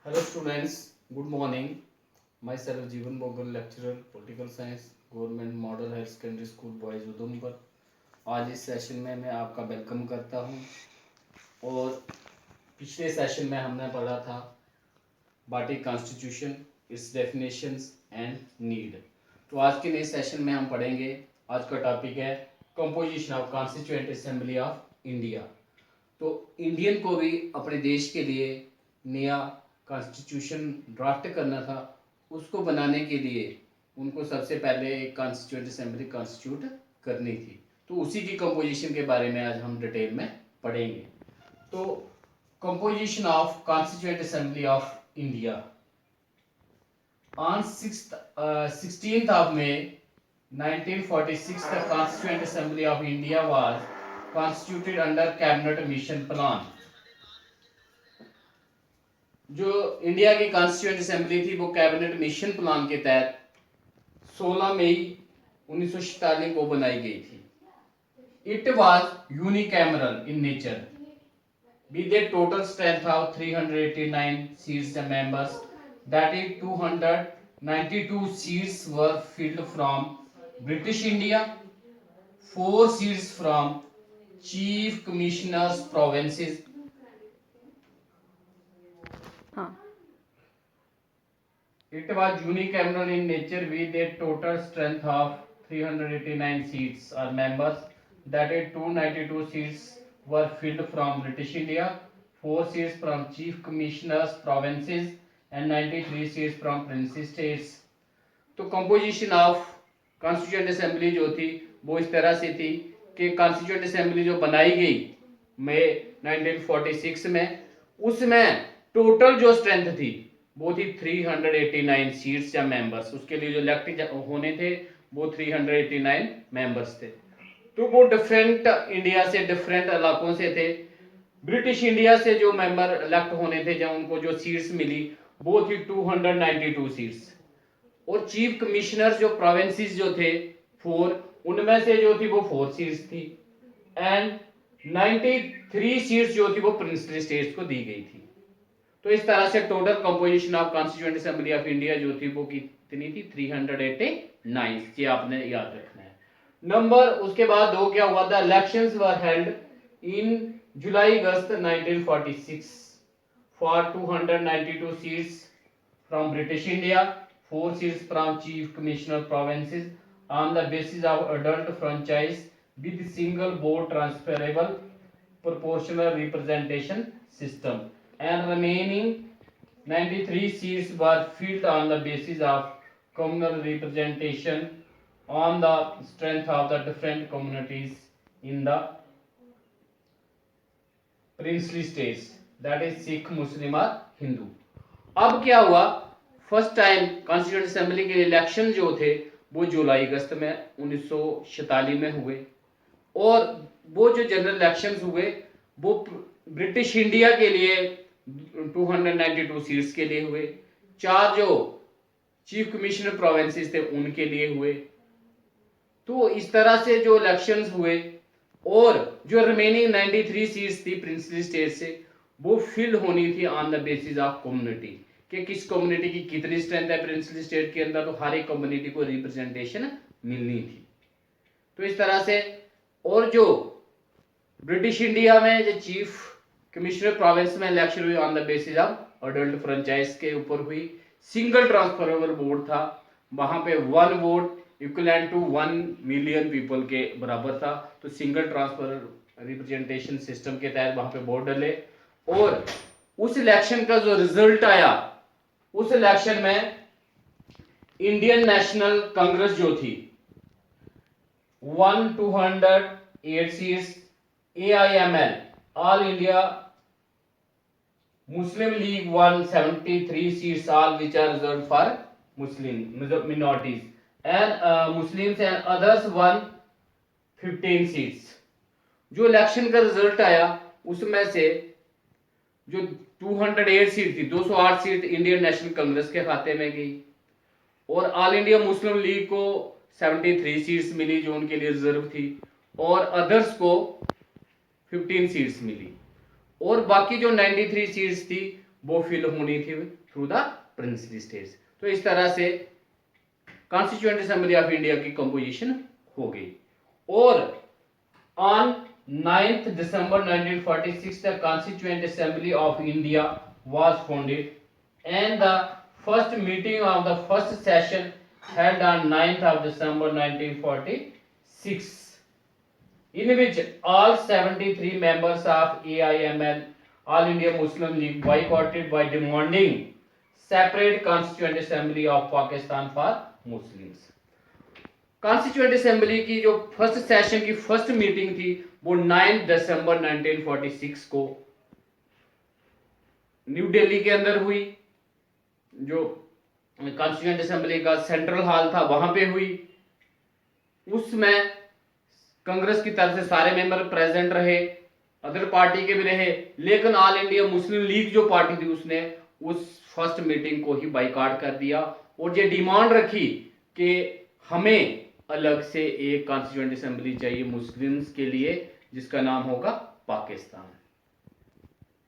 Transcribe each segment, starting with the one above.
Hello students, good morning. Myself Jeevan Bogal, lecturer, political science, government model higher secondary school boys Udhampur. आज इस session में मैं आपका welcome करता हूं। और पिछले सेशन में हमने पढ़ा था भारतीय constitution, it's definitions and need. तो आज के नए सेशन में हम पढ़ेंगे, आज का टॉपिक है composition of constituent assembly of India. तो इंडियन को भी अपने देश के लिए नया कॉन्स्टिट्यूशन ड्राफ्ट करना था। उसको बनाने के लिए उनको सबसे पहले एक कॉन्स्टिट्यूएंट असेंबली कॉन्स्टिट्यूट करनी थी। तो उसी की कंपोजिशन के बारे में आज हम डिटेल में पढ़ेंगे। तो composition of constituent assembly of India on 16th of May 1946 the Constituent Assembly of India was constituted under Cabinet Mission Plan। जो इंडिया की कॉन्स्टिट्यूएंट असेंबली थी वो कैबिनेट मिशन प्लान के तहत 16 मई 1947 को बनाई गई थी। It was unicameral in nature with a total strength of 389 seats and members, that is 292 seats were filled from British India, 4 seats from chief commissioners provinces। हाँ, it was unicameral in nature with a total strength of 389 seats or members, that is 292 seats were filled from British India, 4 seats from chief commissioners provinces and 93 seats from princely states। तो composition of constituent assembly जो थी वो इस तरह से थी कि constituent assembly जो बनाई गई मई 1946 में, उसमें टोटल जो स्ट्रेंथ थी वो थी 389 सीट्स या मेंबर्स। उसके लिए जो इलेक्ट होने थे वो 389 मेंबर्स थे। तो वो डिफरेंट इंडिया से, डिफरेंट इलाकों से थे। ब्रिटिश इंडिया से जो मेंबर इलेक्ट होने थे, जब उनको जो सीट्स मिली वो थी 292 सीट्स। और चीफ कमिश्नर जो प्रोविंसेस जो थे 4, उनमें से जो थी वो 4 सीट्स थी एंड 93 सीट्स जो थी वो प्रिंसली स्टेट्स को दी गई थी। तो इस तरह से total composition of constituent assembly of India जो थी वो कितनी थी 389। ये आपने याद रखना है नंबर। उसके बाद हो क्या हुआ था, elections were held in July August 1946 for 292 seats from British India, 4 seats from Chief Commissioner provinces on the basis of adult franchise with single vote transferable proportional representation system, and remaining 93 seats were filled on the basis of communal representation on the strength of the different communities in the princely states, that is Sikh, Muslim और हिंदू। अब क्या हुआ, first time constituent assembly के election जो थे वो जुलाई अगस्त में 1946 में हुए। और वो जो जनरल इलेक्शंस हुए वो ब्रिटिश इंडिया के लिए 292 सीट्स के लिए हुए, 4 जो चीफ कमिश्नर प्रोविंसेस थे उनके लिए हुए। तो इस तरह से जो इलेक्शंस हुए और जो रिमेनिंग 93 सीट्स थी प्रिंसली स्टेट से वो फिल होनी थी on the basis of community, कि किस कम्युनिटी की कितनी स्ट्रेंथ है प्रिंसली स्टेट के अंदर, तो हर एक कम्युनिटी को रिप्रेजेंटेशन मिलनी थी। तो इस तरह से, और जो ब्रिटिश इंडिया में जो चीफ कमिश्नर प्रोविंस में इलेक्शन हुई on the basis of adult franchise के ऊपर हुई। सिंगल ट्रांसफरेबल वोट था, वहां पे 1 vote equivalent to 1 million people के बराबर था। तो सिंगल ट्रांसफर रिप्रेजेंटेशन सिस्टम के तहत वहां पे वोट डले। और उस इलेक्शन का जो रिजल्ट आया, उस इलेक्शन में इंडियन नेशनल कांग्रेस जो थी 208 seats, AIML All India Muslim League 173 seats, all which are reserved for Muslim minorities, and Muslims and others won 15 seats। जो इलेक्शन का रिजल्ट आया उसमें से जो 208 सीट थी, 208 सीट इंडियन नेशनल कांग्रेस के खाते में गई और ऑल इंडिया मुस्लिम लीग को 73 सीट्स मिली जो उनके लिए रिजर्व थी, और अदर्स को 15 सीट्स मिली। और बाकी जो 93 सीट्स थी वो फिल होनी थी थ्रू द प्रिंसली स्टेट्स। तो इस तरह से कॉन्स्टिट्यूएंट असेंबली ऑफ इंडिया की कंपोजिशन हो गई। और on 9th December 1946 the Constituent Assembly of India was founded, and the first meeting of the first session held on 9th of December 1946, in which all 73 members of AIML, All India Muslim League, boycotted by demanding separate Constituent Assembly of Pakistan for Muslims। Constituent assembly की जो first session की first meeting थी वो 9 दिसंबर 1946 को new Delhi के अंदर हुई। जो कॉन्स्टिट्यूएंट असेंबली का सेंट्रल हॉल था वहां पे हुई। उसमें कांग्रेस की तरफ से सारे मेंबर प्रेजेंट रहे, अदर पार्टी के भी रहे, लेकिन ऑल इंडिया मुस्लिम लीग जो पार्टी थी उसने उस फर्स्ट मीटिंग को ही बाइकआउट कर दिया और ये डिमांड रखी कि हमें अलग से एक कॉन्स्टिट्यूएंट असेंबली चाहिए मुस्लिम्स के लिए जिसका नाम होगा पाकिस्तान।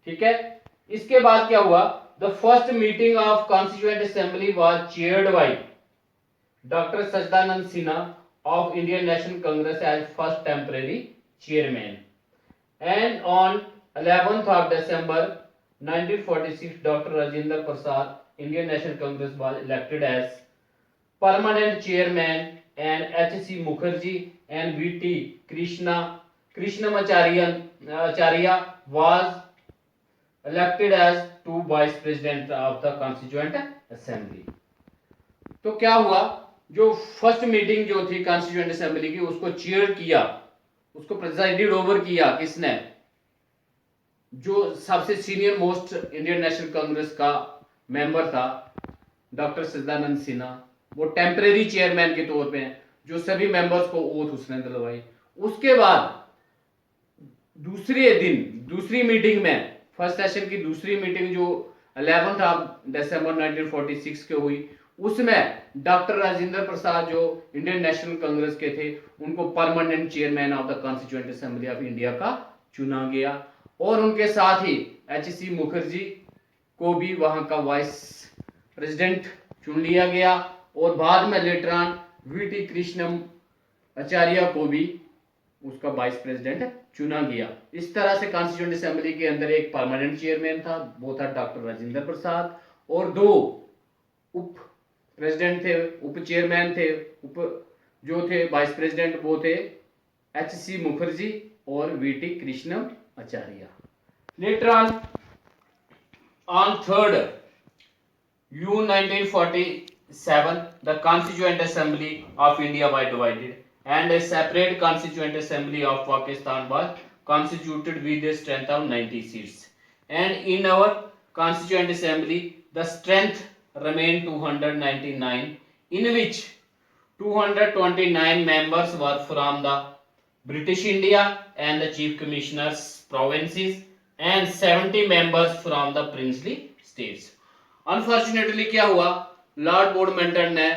ठीक है, इसके बाद क्या हुआ? The first meeting of constituent assembly was chaired by doctor Sachchidananda Sinha of Indian National Congress as first temporary chairman, and on 11th of December 1946 Dr. Rajendra Prasad, Indian National Congress, was elected as permanent chairman, and H.C. Mukherjee and V.T. Krishnamacharya was elected as two vice president of the Constituent Assembly। तो क्या हुआ? जो first meeting जो थी constituent assembly की उसको chair किया, उसको प्रेसिडेड ओवर किया किसने? जो सबसे senior most Indian National Congress का मेंबर था डॉक्टर सच्चिदानंद सिन्हा, वो टेम्परेरी चेयरमैन के तौर पे जो सभी मेंबर्स को ओथ उसने दिलवाई। उसके बाद दूसरे दिन दूसरी मीटिंग में, फर्स्ट सेशन की दूसरी मीटिंग जो 11th of December 1946 के हुई, उसमें डॉक्टर राजेंद्र प्रसाद जो इंडियन नेशनल कांग्रेस के थे उनको permanent chairman of the constituent assembly of India का चुना गया, और उनके साथ ही H.C. मुखर्जी को भी वहां का वाइस प्रेसिडेंट चुन लिया गया, और बाद में लेटर ऑन V.T. कृष्णमाचार्य को भी उसका वाइस प्रेसिडेंट चुना गया। इस तरह से कॉन्स्टिट्यूएंट असेंबली के अंदर एक परमानेंट चेयरमैन था, वो था डॉक्टर राजेंद्र प्रसाद, और दो उप प्रेसिडेंट थे, उप चेयरमैन थे, उप जो थे वाइस प्रेसिडेंट वो थे H.C. मुखर्जी और V.T. Krishnamachari. Later on 3rd June 1947 the Constituent Assembly of India was divided and a separate Constituent Assembly of Pakistan was constituted with a strength of 90 seats, and in our Constituent Assembly the strength remained 299, in which 229 members were from the British India and the Chief Commissioners provinces, and 70 members from the princely states। Unfortunately क्या हुआ? Lord Mountbatten ने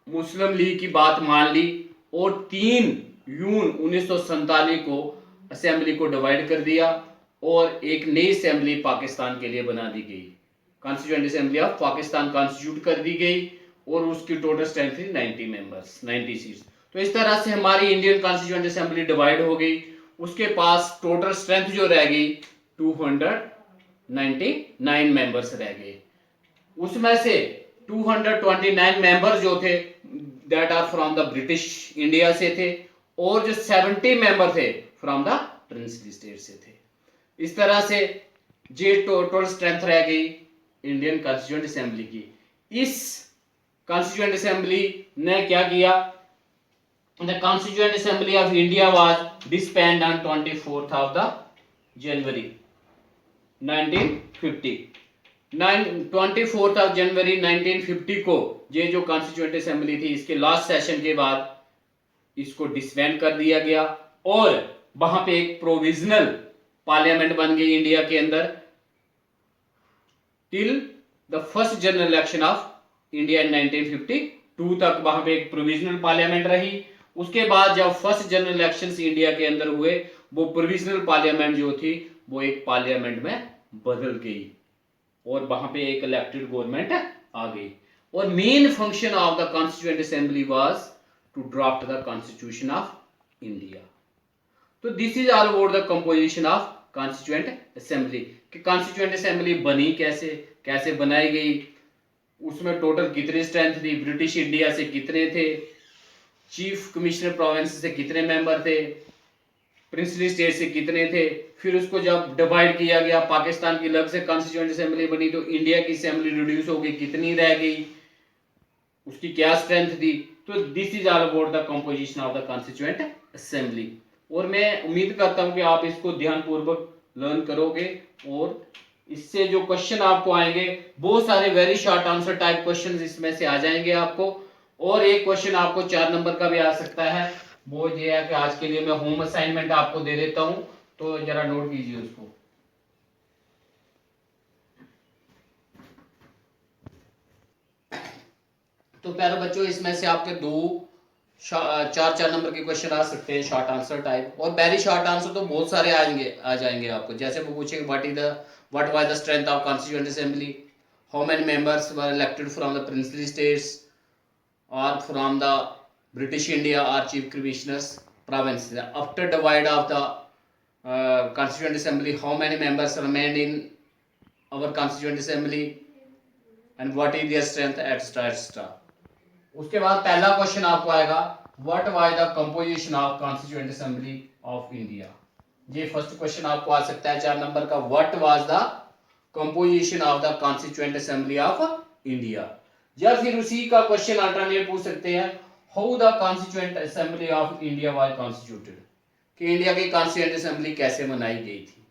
मुस्लिम league की बात मान ली और 3 जून 1947 को assembly को divide कर दिया और एक नई असेंबली पाकिस्तान के लिए बना दी गई, constituent assembly of Pakistan constitute कर दी गई, और उसकी टोटल स्ट्रेंथ थी 90 मेंबर्स, 90 सीट्स। तो इस तरह से हमारी इंडियन कॉन्स्टिट्यूएंट असेंबली डिवाइड हो गई। उसके पास टोटल स्ट्रेंथ जो रह गई 299 मेंबर्स रह गए। उसमें से 229 मेंबर जो थे that are from the British India से थे, और जो 70 मेंबर थे फ्रॉम द प्रिंसली स्टेट से थे। इस तरह से जे टोटल स्ट्रेंथ रह गई इंडियन कॉन्स्टिट्यूएंट असेंबली की। इस कॉन्स्टिट्यूएंट असेंबली ने क्या किया? The constituent assembly of India was disband on 24th of January 1950। 24th of January 1950 को ये जो कॉन्स्टिट्यूएंट असेंबली थी इसके लास्ट सेशन के बाद इसको डिसबैंड कर दिया गया, और वहां पे एक प्रोविजनल पार्लियामेंट बन गई इंडिया के अंदर till the first general election of India in 1952 तक। वहां पे एक प्रोविजनल पार्लियामेंट रही। उसके बाद जब फर्स्ट जनरल इलेक्शंस इंडिया के अंदर हुए, वो प्रोविजनल पार्लियामेंट जो थी वो एक पार्लियामेंट में बदल गई, और वहां पे एक इलेक्टेड गवर्नमेंट आ गई। और main function of the constituent assembly was to draft the constitution of India. तो this is all about the composition of constituent assembly कि कॉन्स्टिट्यूएंट असेंबली बनी कैसे, कैसे बनाई गई, उसमें टोटल कितनी स्ट्रेंथ थी, ब्रिटिश इंडिया से कितने थे, चीफ कमिश्नर प्रोविंस से कितने मेंबर थे, प्रिंसली स्टेट से कितने थे। फिर उसको जब डिवाइड किया गया, पाकिस्तान की अलग से कॉन्स्टिट्यूएंट असेंबली बनी, तो इंडिया की असेंबली रिड्यूस हो गई, कितनी रह गई, उसकी क्या स्ट्रेंथ थी। तो this is all about the composition of the constituent assembly. और मैं उम्मीद करता हूं कि आप इसको ध्यानपूर्वक लर्न करोगे और इससे जो क्वेश्चन आपको आएंगे बहुत सारे very short answer type question इसमें से आ जाएंगे आपको। और एक क्वेश्चन आपको 4 नंबर का भी आ सकता है, वो ये है कि आज के लिए मैं होम असाइनमेंट आपको दे देता हूं, तो जरा नोट कीजिए उसको। तो प्यारे बच्चों, इसमें से आपके 4 नंबर के क्वेश्चन आ सकते हैं शॉर्ट आंसर टाइप, और वेरी शॉर्ट आंसर तो बहुत सारे आ जाएंगे आपको। जैसे वो पूछेंगे what was the strength of constituent assembly, how many members were elected from the princely states और फ्रॉम द ब्रिटिश इंडिया और chief commissioners province, after divide of the constituent assembly how many members remained in our constituent assembly and what is their strength etc. उसके बाद पहला question आपको आएगा what was the composition of constituent assembly of India. ये first question आपको आ सकता है 4 number का, what was the composition of the constituent assembly of India. या फिर उसी का क्वेश्चन अल्टरनेट पूछ सकते हैं, how the constituent assembly of India was constituted, कि इंडिया की कॉन्स्टिट्यूएंट असेंबली कैसे बनाई गई थी।